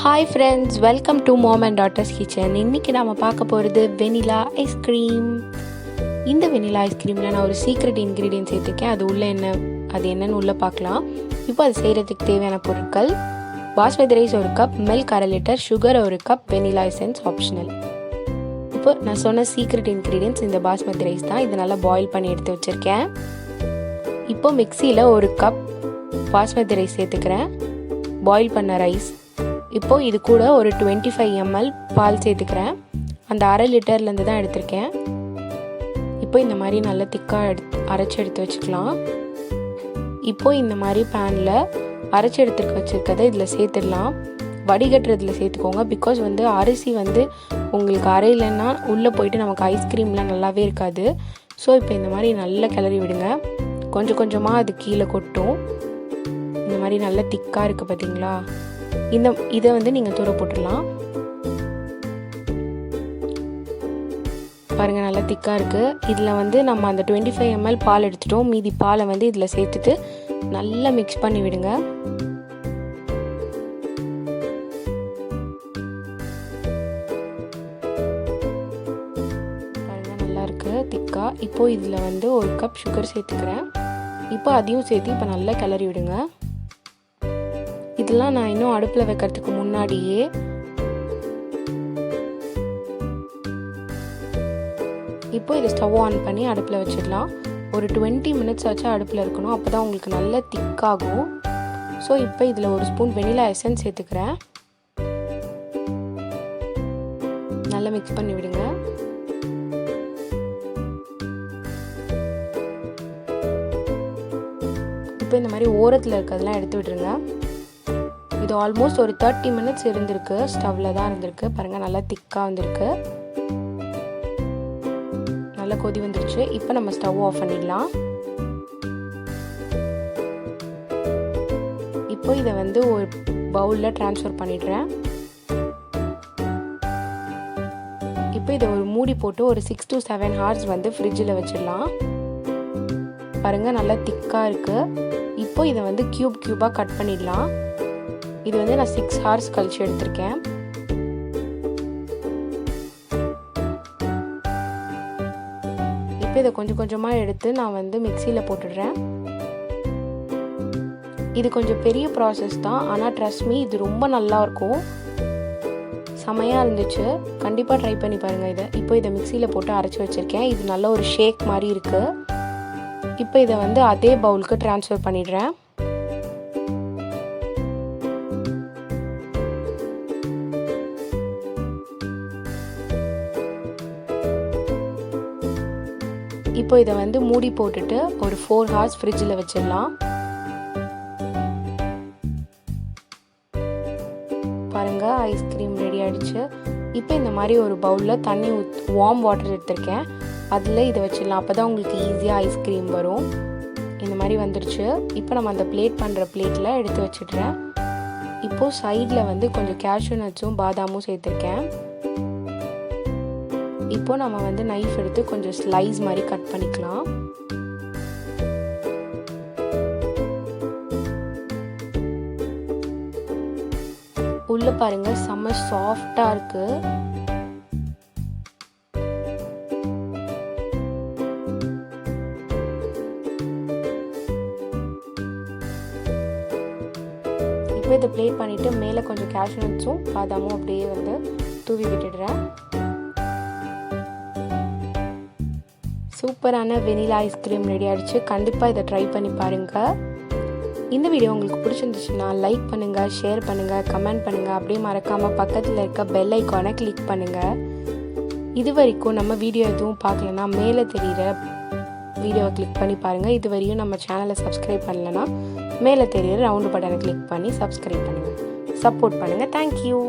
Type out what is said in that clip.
Hi friends, welcome to Mom and Daughter's Kitchen. இன்னைக்கு நாம பார்க்க போகிறது வெனிலா ஐஸ்கிரீம். இந்த வெனிலா ஐஸ்கிரீமில் நான் ஒரு சீக்ரெட் இன்க்ரீடியன்ட் சேர்த்துருக்கேன். அது என்னன்னு உள்ளே பார்க்கலாம். இப்போ அது செய்கிறதுக்கு தேவையான பொருட்கள்: பாஸ்மதி ரைஸ் 1 கப், மில்க் 1/2 லிட்டர், சுகர் 1 கப், வெனிலா எசன்ஸ் ஆப்ஷனல். இப்போ நான் சொன்ன சீக்ரெட் இன்க்ரீடியன்ட்ஸ் இந்த பாஸ்மதி ரைஸ் தான். இது நல்லா பாயில் பண்ணி எடுத்து வச்சுருக்கேன். இப்போ மிக்சியில் 1 கப் பாஸ்மதி ரைஸ் சேர்த்துக்கிறேன், பாயில் பண்ண ரைஸ். இப்போது இது கூட ஒரு 25 ml பால் சேர்த்துக்கிறேன். அந்த 1/2 லிட்டர்லேருந்து தான் எடுத்திருக்கேன். இப்போ இந்த மாதிரி நல்லா திக்காக அரைச்சி எடுத்து வச்சுக்கலாம். இப்போது இந்த மாதிரி பேனில் அரைச்சி வச்சுருக்கதை இதில் சேர்த்துடலாம். வடிகட்டுறதுல சேர்த்துக்கோங்க. பிகாஸ் அரிசி உங்களுக்கு அரையிலன்னா உள்ளே போயிட்டு நமக்கு ஐஸ்கிரீம்லாம் நல்லாவே இருக்காது. ஸோ இப்போ இந்த மாதிரி நல்லா கிளறி விடுங்க. கொஞ்சம் கொஞ்சமாக அது கீழே கொட்டும். இந்த மாதிரி நல்லா திக்காக இருக்குது பார்த்தீங்களா? இதை நீங்கள் தூர போட்டுடலாம். பாருங்கள், நல்லா திக்காக இருக்குது. இதில் நம்ம அந்த 25 ml பால் எடுத்துட்டோம். மீதி பாலை இதில் சேர்த்துட்டு நல்லா மிக்ஸ் பண்ணி விடுங்க. பாருங்கள், நல்லா இருக்குது திக்காக. இப்போது இதில் 1 கப் சுகர் சேர்த்துக்கிறேன். இப்போ அதையும் சேர்த்து இப்போ நல்லா கிளறி விடுங்க. இதெல்லாம் நான் இன்னும் அடுப்பில் வைக்கிறதுக்கு முன்னாடியே இப்போ இதை ஸ்டவ் ஆன் பண்ணி அடுப்பில் வச்சிடலாம். ஒரு 20 மினிட்ஸ் வச்சு அடுப்பில் இருக்கணும். அப்போ தான் உங்களுக்கு நல்லா திக்காகும். ஸோ இப்போ இதில் 1 ஸ்பூன் வெனிலா எசன்ஸ் சேர்த்துக்கிறேன். நல்லா மிக்ஸ் பண்ணி விடுங்க. இப்போ இந்த மாதிரி ஓரத்தில் இருக்கிறதெல்லாம் எடுத்து விட்டுருங்க. இது ஆல்மோஸ்ட் ஒரு 30 மினிட்ஸ் இருந்திருக்கு. ஸ்டவ்வில் தான் இருந்திருக்கு. பாருங்கள், நல்லா திக்காக வந்திருக்கு. நல்லா கொதி வந்துருச்சு. இப்போ நம்ம ஸ்டவ் ஆஃப் பண்ணிடலாம். இப்போ இதை ஒரு பவுலில் ட்ரான்ஸ்ஃபர் பண்ணிடுறேன். இப்போ இதை ஒரு மூடி போட்டு ஒரு 6 to 7 hours ஃப்ரிட்ஜில் வச்சிடலாம். பாருங்கள், நல்லா திக்காக இருக்குது. இப்போ இதை க்யூபாக கட் பண்ணிடலாம். இது நான் 6 hours கழிச்சு எடுத்திருக்கேன். இப்போ இதை கொஞ்சம் கொஞ்சமாக எடுத்து நான் மிக்சியில் போட்டுடுறேன். இது கொஞ்சம் பெரிய ப்ராசஸ் தான், ஆனால் ட்ரஸ்ட் மீ, இது ரொம்ப நல்லா இருக்கும். செமையாக இருந்துச்சு. கண்டிப்பாக ட்ரை பண்ணி பாருங்கள். இப்போ இதை மிக்சியில் போட்டு அரைச்சி வச்சுருக்கேன். இது நல்ல ஒரு ஷேக் மாதிரி இருக்குது. இப்போ இதை அதே பவுலுக்கு ட்ரான்ஸ்ஃபர் பண்ணிடுறேன். இப்போ இதை மூடி போட்டுட்டு ஒரு 4 hours ஃப்ரிட்ஜில் வச்சிடலாம். பாருங்கள், ஐஸ்கிரீம் ரெடி ஆகிடுச்சு. இப்போ இந்த மாதிரி ஒரு பவுலில் தண்ணி வார்ம் வாட்டர் எடுத்திருக்கேன். அதில் இதை வச்சிடலாம். அப்போ தான் உங்களுக்கு ஈஸியாக ஐஸ்கிரீம் வரும். இந்த மாதிரி வந்துருச்சு. இப்போ நம்ம அந்த பிளேட்டில் எடுத்து வச்சிடுறேன். இப்போது சைடில் கொஞ்சம் கேஷ்யூ நட்ஸும் பாதாமும் சேர்த்துருக்கேன். இப்போ நம்ம நைஃப் எடுத்து கொஞ்சம் ஸ்லைஸ் மாதிரி கட் பண்ணிக்கலாம். உள்ள பாருங்க, செம்ம சாஃப்டா இருக்கு. இப்போ இதை பிளேட் பண்ணிட்டு மேலே கொஞ்சம் கேஷ்யூ நட்ஸும் பாதாமும் அப்படியே தூவி விட்டுடுறேன். சூப்பரான வெனிலா ஐஸ்கிரீம் ரெடி ஆகிடுச்சு. கண்டிப்பாக இதை ட்ரை பண்ணி பாருங்கள். இந்த வீடியோ உங்களுக்கு பிடிச்சிருந்துச்சுன்னா லைக் பண்ணுங்கள், ஷேர் பண்ணுங்கள், கமெண்ட் பண்ணுங்கள். அப்படியே மறக்காமல் பக்கத்தில் இருக்க பெல் ஐக்கானை கிளிக் பண்ணுங்கள். இது வரைக்கும் நம்ம வீடியோ எதுவும் பார்க்கலன்னா மேலே தெரிகிற வீடியோவை கிளிக் பண்ணி பாருங்கள். இது வரையும் நம்ம சேனலை சப்ஸ்கிரைப் பண்ணலைன்னா மேலே தெரிகிற ரவுண்டு பட்டனை கிளிக் பண்ணி சப்ஸ்கிரைப் பண்ணுங்கள். சப்போர்ட் பண்ணுங்கள். தேங்க்யூ.